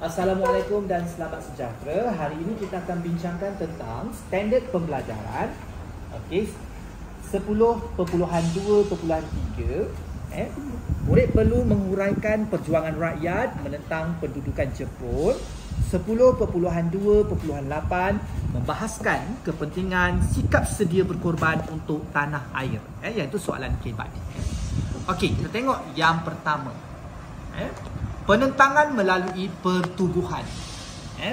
Assalamualaikum dan selamat sejahtera. Hari ini kita akan bincangkan tentang standard pembelajaran. Okey, 10.2.3. Murid perlu menguraikan perjuangan rakyat menentang pendudukan Jepun. 10.2.8 membahaskan kepentingan sikap sedia berkorban untuk tanah air. Iaitu soalan kebat. Okey, kita tengok yang pertama. Penentangan melalui pertubuhan.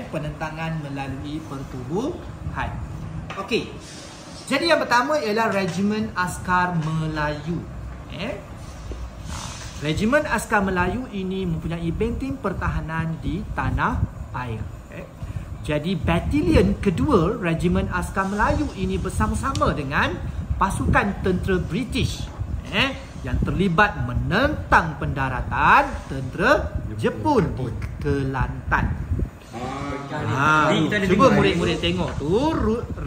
Penentangan melalui pertubuhan. Okey. Jadi yang pertama ialah Regimen Askar Melayu. Regimen Askar Melayu ini mempunyai benteng pertahanan di tanah air. Jadi batalion kedua Regimen Askar Melayu ini bersama-sama dengan pasukan tentera British yang terlibat menentang pendaratan tentera Jepun di Kelantan. Cuba murid-murid tengok tu,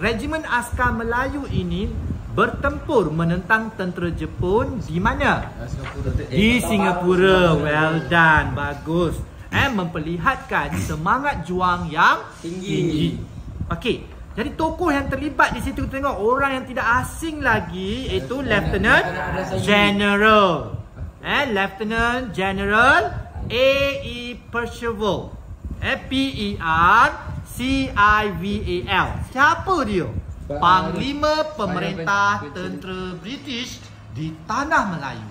Regimen Askar Melayu ini bertempur menentang tentera Jepun di mana? Di Singapura. Well done, bagus. Memperlihatkan semangat juang yang tinggi. Okey. Jadi tokoh yang terlibat di situ, tengok orang yang tidak asing lagi, iaitu Lieutenant General Lieutenant General A.E. Percival, P-E-R-C-I-V-A-L. Siapa dia? Panglima Pemerintah Tentera British di Tanah Melayu.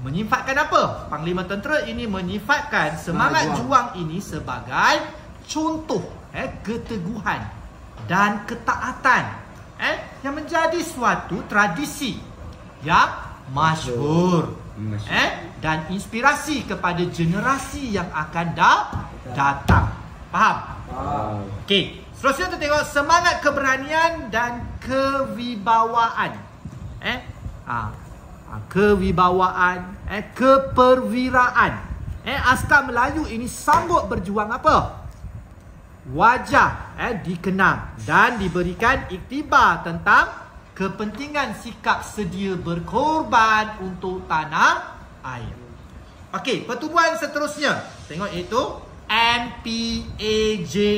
Menyifatkan apa? Panglima tentera ini menyifatkan semangat juang ini sebagai contoh keteguhan dan ketaatan yang menjadi suatu tradisi yang masyhur dan inspirasi kepada generasi yang akan datang. Faham? Okey, seterusnya kita tengok semangat keberanian dan kewibawaan. Kewibawaan, keperwiraan. Askar Melayu ini sanggup berjuang apa? Wajah dikenang dan diberikan iktibar tentang kepentingan sikap sedia berkorban untuk tanah air. Okey, pertubuhan seterusnya. Tengok itu MPAJA.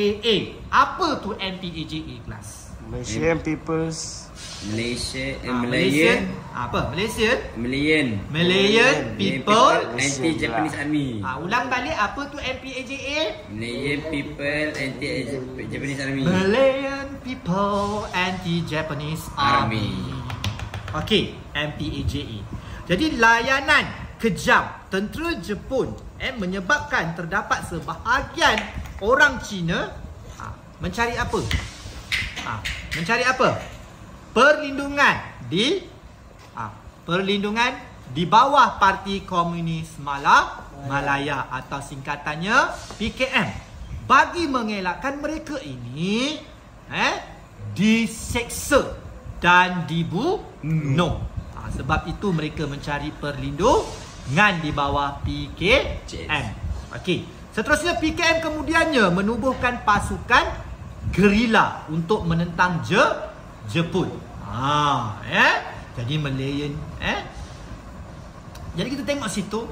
Apa tu MPAJA kelas? Malaysian People's Malayan People Anti-Japanese Army. Ulang balik, apa tu MPAJA? Malayan People Anti-Japanese Army. Malayan People Anti-Japanese Army. Okey, MPAJA. Jadi layanan kejam tentera Jepun menyebabkan terdapat sebahagian orang Cina mencari apa? Mencari apa? Perlindungan di bawah Parti Komunis Malaya atau singkatannya PKM, bagi mengelakkan mereka ini diseksa dan dibunuh. Sebab itu mereka mencari perlindungan di bawah PKM. Okey, seterusnya PKM kemudiannya menubuhkan pasukan gerila untuk menentang Jepun. Jadi Malayan jadi kita tengok situ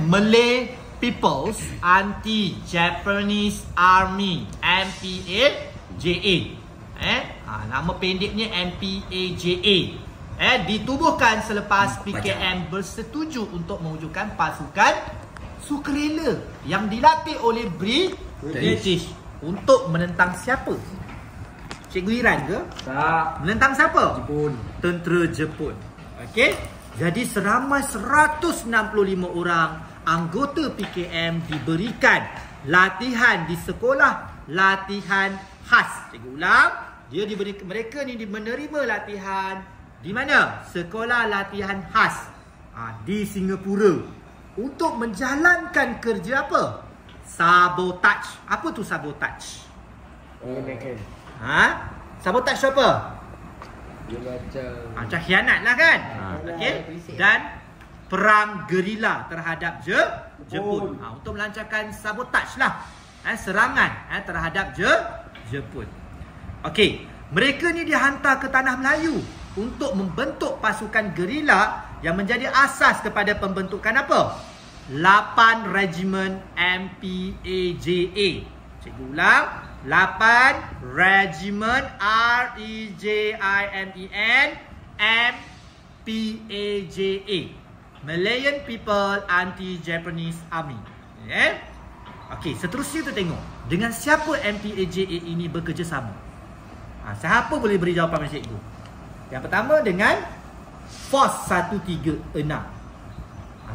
Malay People's Anti-Japanese Army, MPAJA. Nama pendeknya MPAJA. Ditubuhkan selepas PKM bersetuju untuk mewujudkan pasukan sukarela yang dilatih oleh British untuk menentang siapa? Cikgu Iran ke? Tak. Menentang siapa? Jepun. Tentera Jepun. Okey. Jadi seramai 165 orang anggota PKM diberikan latihan di sekolah latihan khas. Cikgu ulang. Mereka ni menerima latihan di mana? Sekolah latihan khas di Singapura untuk menjalankan kerja apa? Sabotage. Apa tu sabotage? Sabotage apa? Macam khianat lah kan? Okey. Dan perang gerila terhadap Jepun. Untuk melancarkan sabotage lah, serangan terhadap Jepun. Okey, mereka ni dihantar ke tanah Melayu untuk membentuk pasukan gerila yang menjadi asas kepada pembentukan apa? 8 regimen MPAJA. Cikgu ulang. 8 regimen REJIMEN MPAJA. Malayan People Anti-Japanese Army. Okey, seterusnya kita tengok dengan siapa MPAJA ini bekerjasama. Siapa boleh beri jawapan macam cikgu? Yang pertama dengan Force 136.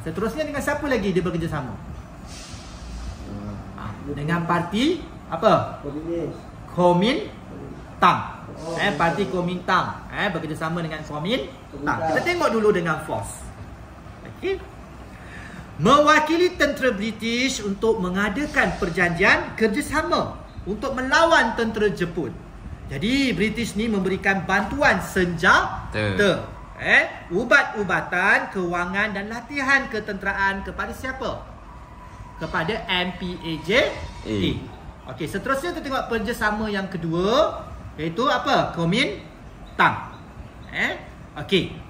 Seterusnya dengan siapa lagi dia bekerjasama? Dengan parti apa? Kuomintang. Parti Kuomintang bekerjasama dengan Kuomintang. Kita tengok dulu dengan Force. Okey. Mewakili tentera British untuk mengadakan perjanjian kerjasama untuk melawan tentera Jepun. Jadi British ni memberikan bantuan senjata, ubat-ubatan, kewangan dan latihan ketenteraan kepada siapa? Kepada MPAJA. Okey, seterusnya kita tengok kerjasama yang kedua, iaitu apa? Kuomintang. Okey.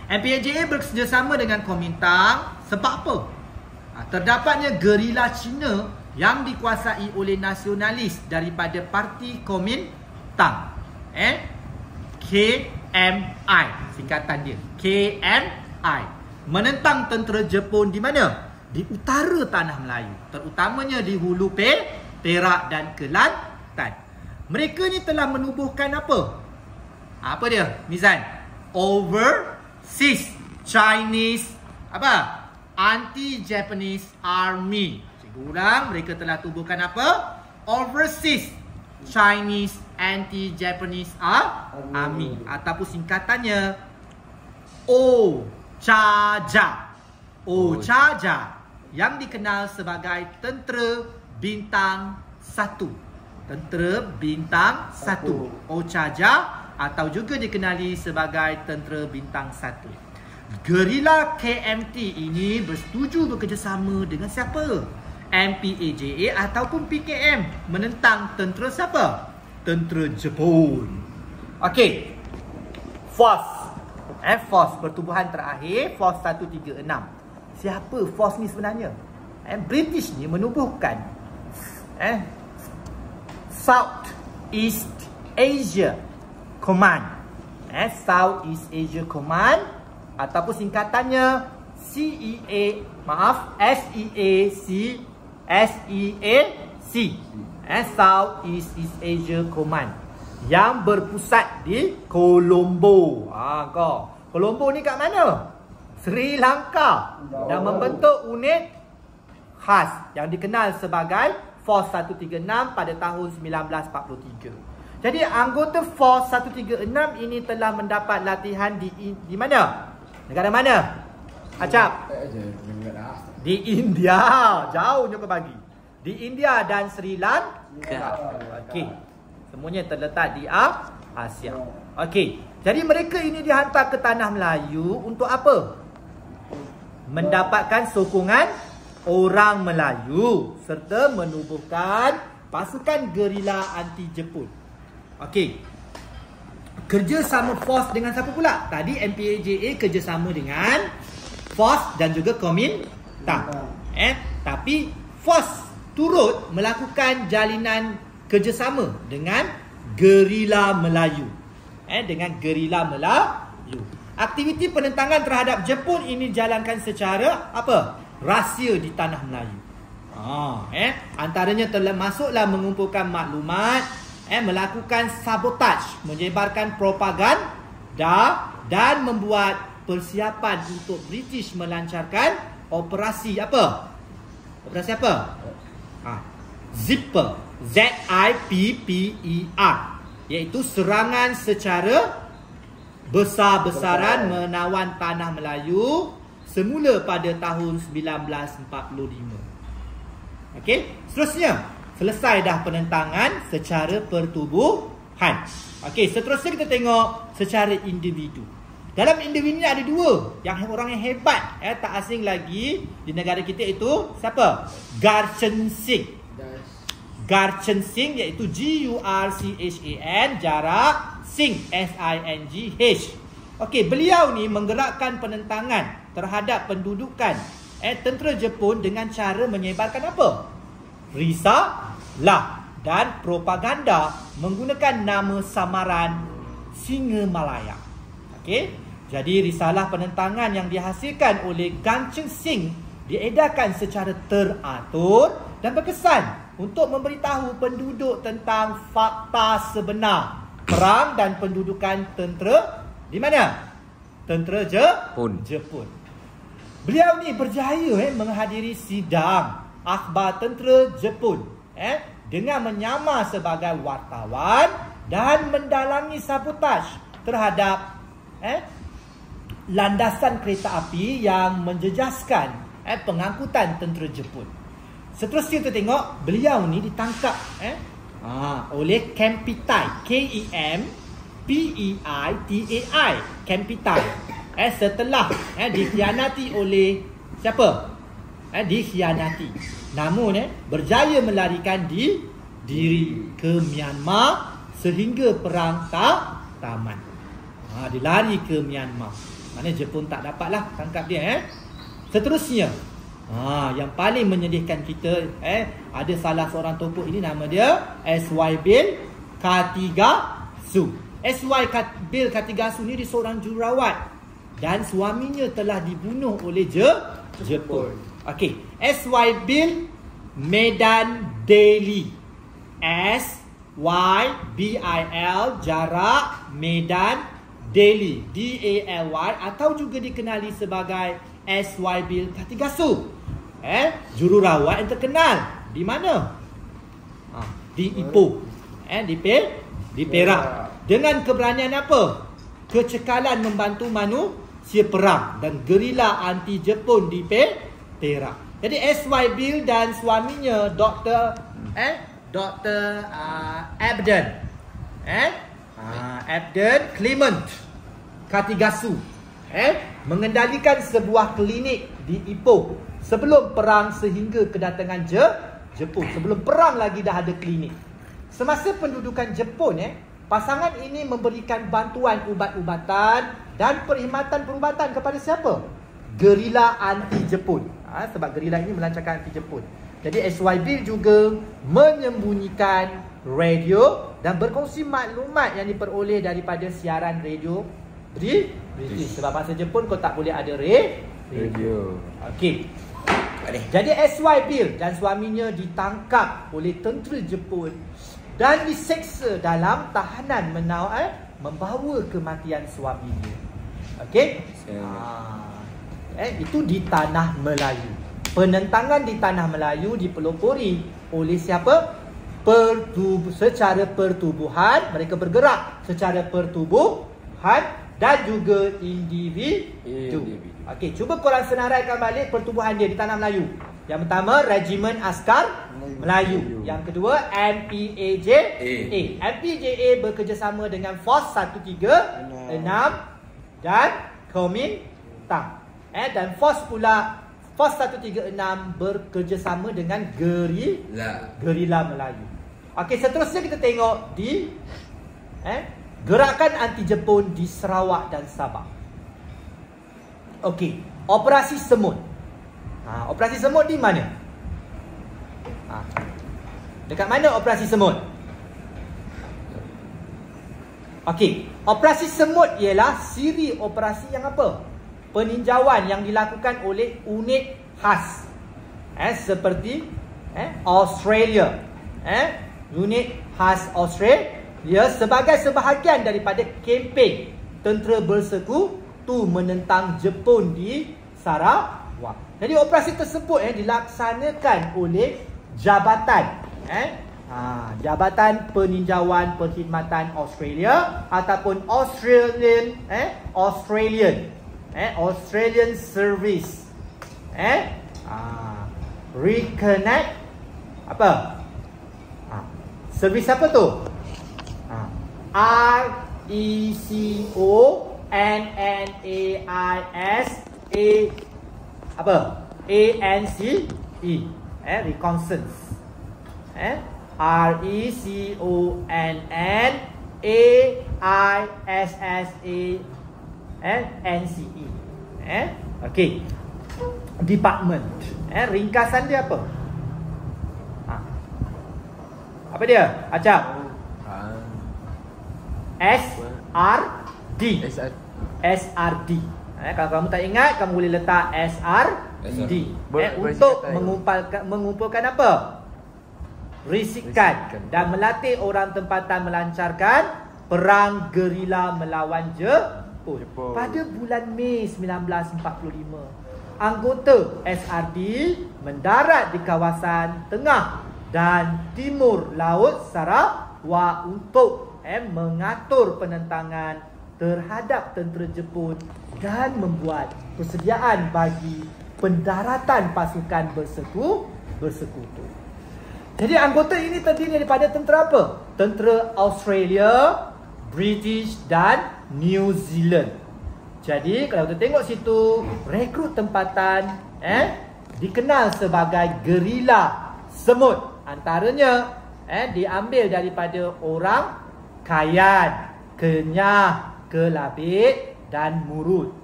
MPAJA bekerjasama dengan Kuomintang sebab apa? Terdapatnya gerila Cina yang dikuasai oleh nasionalis daripada parti Kuomintang. KMI singkatan dia. KMI menentang tentera Jepun di mana? Di utara tanah Melayu, terutamanya di Hulu Perak dan Kelantan. Mereka ni telah menubuhkan apa? Apa dia, Mizan? Overseas Chinese apa? Anti-Japanese Army. Cikgu ulang, mereka telah tubuhkan apa? Overseas Chinese Anti-Japanese Army, ataupun singkatannya OCHAJA. OCHAJA yang dikenal sebagai Tentera Bintang 1. Tentera Bintang 1. OCHAJA atau juga dikenali sebagai Tentera Bintang 1. Gerila KMT ini bersetuju bekerjasama dengan siapa? MPAJA ataupun PKM menentang tentera siapa? Tentera Jepun. Okey. Force. Force pertubuhan terakhir, Force 136. Siapa Force ni sebenarnya? British ni menubuhkan South East Asia Command. South East Asia Command ataupun singkatannya SEAC. South East Asia Command yang berpusat di Colombo. Colombo ni kat mana? Sri Lanka, dan membentuk unit khas yang dikenal sebagai Force 136 pada tahun 1943. Jadi anggota Force 136 ini telah mendapat latihan di mana? Negara mana? Acap? Di India. Jauhnya kau bagi. Di India dan Sri Lanka. Okey. Semuanya terletak di Asia. Okey. Jadi mereka ini dihantar ke tanah Melayu untuk apa? Mendapatkan sokongan orang Melayu serta menubuhkan pasukan gerila anti-Jepun. Okey. Kerjasama Force dengan siapa pula? Tadi MPAJA kerjasama dengan Force dan juga Kuomintang. Tapi Force turut melakukan jalinan kerjasama dengan gerila Melayu. Dengan gerila Melayu. Aktiviti penentangan terhadap Jepun ini dijalankan secara apa? Rahsia di tanah Melayu. Antaranya termasuklah mengumpulkan maklumat, melakukan sabotaj, menyebarkan propaganda dan membuat persiapan untuk British melancarkan operasi apa? Operasi apa? Zipper. ZIPPER, iaitu serangan secara besar-besaran menawan tanah Melayu semula pada tahun 1945. Okey, seterusnya selesai dah penentangan secara pertubuhan. Okey, seterusnya kita tengok secara individu. Dalam individu ni ada dua yang orang yang hebat, tak asing lagi di negara kita, itu siapa? Garchen Singh. Garchen Singh iaitu GURCHAN, jarak Singh SINGH. Okey, beliau ni menggerakkan penentangan terhadap pendudukan tentera Jepun dengan cara menyebarkan apa? Risalah dan propaganda menggunakan nama samaran Singa Malaya. Okey, jadi risalah penentangan yang dihasilkan oleh Gan Cheng Sing diedarkan secara teratur dan berkesan untuk memberitahu penduduk tentang fakta sebenar perang dan pendudukan tentera di mana? Tentera Jepun. Beliau ni berjaya menghadiri sidang akhbar tentera Jepun dengan menyamar sebagai wartawan dan mendalangi sabotaj terhadap landasan kereta api yang menjejaskan pengangkutan tentera Jepun. Seterusnya kita tengok beliau ni ditangkap oleh Kempeitai, Kempeitai, Kempeitai. Setelah dikhianati oleh siapa? Dikhianati. Namun berjaya melarikan diri ke Myanmar sehingga perang tak tamat. Dia lari ke Myanmar. Maknanya Jepun tak dapatlah tangkap dia. Seterusnya yang paling menyedihkan kita, ada salah seorang tokoh ini, nama dia S.Y. Bill Katigasu. S.Y. Bill Katigasu ni dia seorang jururawat dan suaminya telah dibunuh oleh Jepun. Okey, S.Y. Bill Medan Daily, S.Y.B.I.L. jarak Medan Daily, D-A-L-Y, atau juga dikenali sebagai S.Y. Bill Katigasu. Jururawat yang terkenal di mana? Di Ipoh, di Perak. Dengan keberanian apa? Kecekalan membantu manusia perang dan gerila anti Jepun di Perak. Jadi S.Y. Bill dan suaminya Dr. Abden Clement Katigasu mengendalikan sebuah klinik di Ipoh sebelum perang sehingga kedatangan Jepun. Sebelum perang lagi dah ada klinik. Semasa pendudukan Jepun, pasangan ini memberikan bantuan ubat-ubatan dan perkhidmatan perubatan kepada siapa? Gerila anti-Jepun. Sebab gerila ini melancarkan anti-Jepun. Jadi S.Y. Bill juga menyembunyikan radio dan berkongsi maklumat yang diperoleh daripada siaran radio British. Sebab masa Jepun kau tak boleh ada radio. Okey. Jadi S.Y. Bill dan suaminya ditangkap oleh tentera Jepun dan diseksa dalam tahanan membawa kematian suaminya. Okey. Itu di Tanah Melayu. Penentangan di Tanah Melayu dipelopori oleh siapa? Secara pertubuhan. Mereka bergerak secara pertubuhan dan juga individu. Okey, cuba korang senaraikan balik pertubuhan dia di Tanah Melayu. Yang pertama, Regimen Askar Melayu. Yang kedua, MPAJA. MPAJA bekerjasama dengan Force 136 dan Kuomintang. Dan Force 136 bekerjasama dengan Gerila Melayu. Okey, seterusnya kita tengok di gerakan anti Jepun di Sarawak dan Sabah. Okey, Operasi Semut. Operasi Semut di mana? Dekat mana Operasi Semut? Okey, Operasi Semut ialah siri operasi yang apa? Peninjauan yang dilakukan oleh unit khas seperti Australia. Unit khas Australia sebagai sebahagian daripada kempen tentera bersekutu menentang Jepun di Sarawak. Jadi operasi tersebut dilaksanakan oleh Jabatan Jabatan Peninjauan Perkhidmatan Australia ataupun Australian Service Reconnect apa? Servis apa tu? RECONNAIS apa? ANCE Reconnaissance. RECONNAISSA NCE. Okey. Department. Ringkasan dia apa? Apa dia? Acap. SRD. SRD. Kalau kamu tak ingat, kamu boleh letak SRD. Untuk mengumpulkan apa? Risikan dan melatih orang tempatan melancarkan perang gerila melawan Jepun. Pada bulan Mei 1945, anggota SRD mendarat di kawasan tengah dan timur Laut Sarawak untuk mengatur penentangan terhadap tentera Jepun dan membuat persediaan bagi pendaratan pasukan bersekutu. Jadi anggota ini terdiri daripada tentera apa? Tentera Australia, British dan New Zealand. Jadi kalau kita tengok situ, rekrut tempatan dikenal sebagai gerila semut. Antaranya diambil daripada orang Kayan, Kenyah, Kelabit dan Murut.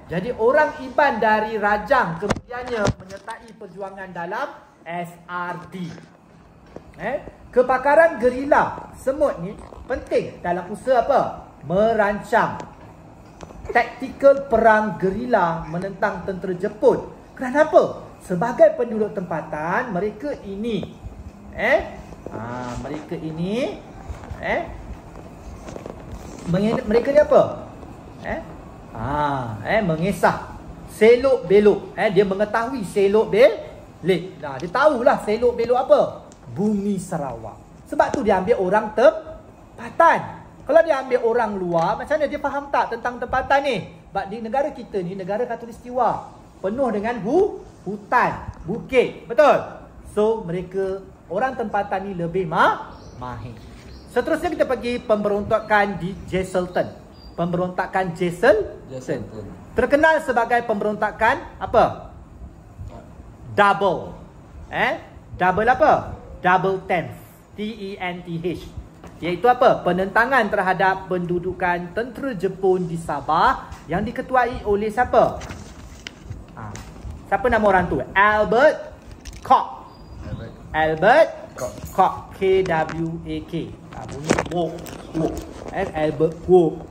Jadi orang Iban dari Rajang kemudiannya menyertai perjuangan dalam SRD. Kepakaran gerila semut ni penting dalam usaha apa? Merancang taktikal perang gerila menentang tentera Jepun. Kenapa? Sebagai penduduk tempatan, mereka ini mereka ni apa? Mengesah selok belok. Dia mengetahui selok belok. Dia tahulah selok belok apa? Bumi Sarawak. Sebab tu dia ambil orang tempatan. Kalau dia ambil orang luar, macam mana dia faham tak tentang tempatan ni? Sebab di negara kita ni, negara Khatulistiwa, penuh dengan hutan, bukit. Betul? So mereka, orang tempatan ni lebih mahir. Seterusnya kita pergi pemberontakan di Jesselton. Pemberontakan Jesselton. Terkenal sebagai pemberontakan apa? Double. Double apa? Double tenth. TENTH. Iaitu apa? Penentangan terhadap pendudukan tentera Jepun di Sabah yang diketuai oleh siapa? Siapa nama orang tu? Albert Koch. Albert Koch. K-W-A-K. Bunyi Wok. Albert Koch.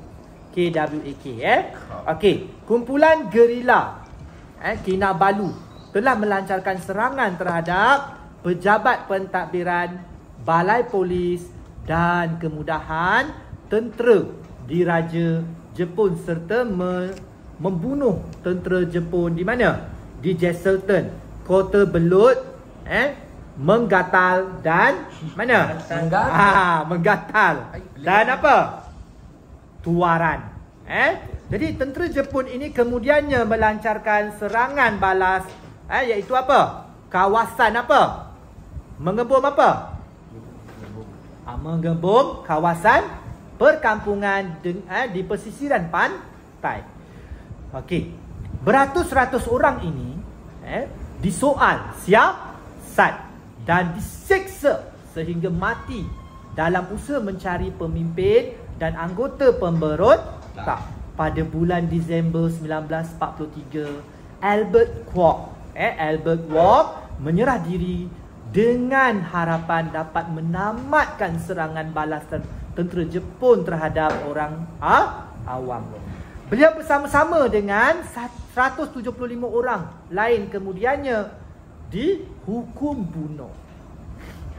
K-W-A-K. Okey. Kumpulan gerila Kinabalu telah melancarkan serangan terhadap pejabat pentadbiran, balai polis dan kemudahan tentera diraja Jepun serta membunuh tentera Jepun di mana? Di Jesselton, Kota Belut, Menggatal dan mana? Menggatal dan apa? Tuaran. Jadi tentera Jepun ini kemudiannya melancarkan serangan balas, iaitu apa? Kawasan apa? Mengebom apa? Mengebom kawasan perkampungan di pesisiran pantai. Okey. Beratus-ratus orang ini disoal siasat dan diseksa sehingga mati dalam usaha mencari pemimpin dan anggota pemberontak. Pada bulan Disember 1943, Albert Koch menyerah diri dengan harapan dapat menamatkan serangan balas tentera Jepun terhadap orang awam. Beliau bersama-sama dengan 175 orang lain kemudiannya dihukum bunuh.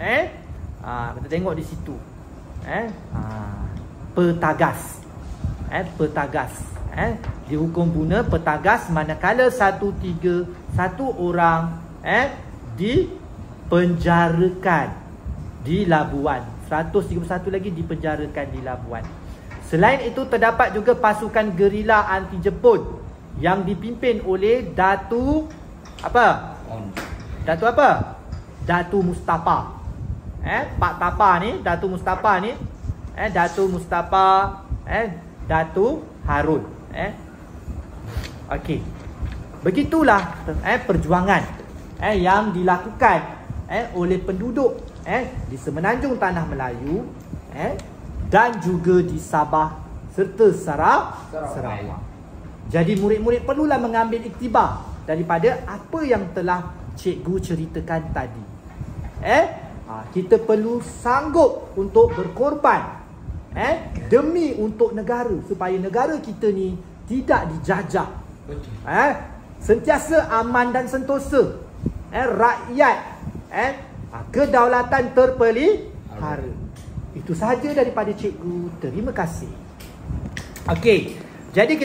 Kita tengok di situ. Petagas. Petagas. Dihukum bunuh petagas manakala 131 orang dipenjarakan di Labuan. 131 lagi dipenjarakan di Labuan. Selain itu terdapat juga pasukan gerila anti Jepun yang dipimpin oleh Datu apa? Datu apa? Datu Mustafa. Pak Tapa ni, Datu Mustafa ni, Datu Mustafa, Datu Harun. Okey. Begitulah perjuangan yang dilakukan oleh penduduk di semenanjung Tanah Melayu dan juga di Sabah serta Sarawak. Jadi murid-murid perlulah mengambil iktibar daripada apa yang telah cikgu ceritakan tadi. Kita perlu sanggup untuk berkorban demi untuk negara, supaya negara kita ni tidak dijajah. Sentiasa aman dan sentosa. Rakyat kedaulatan terpelihara. Itu sahaja daripada cikgu. Terima kasih. Okey, jadi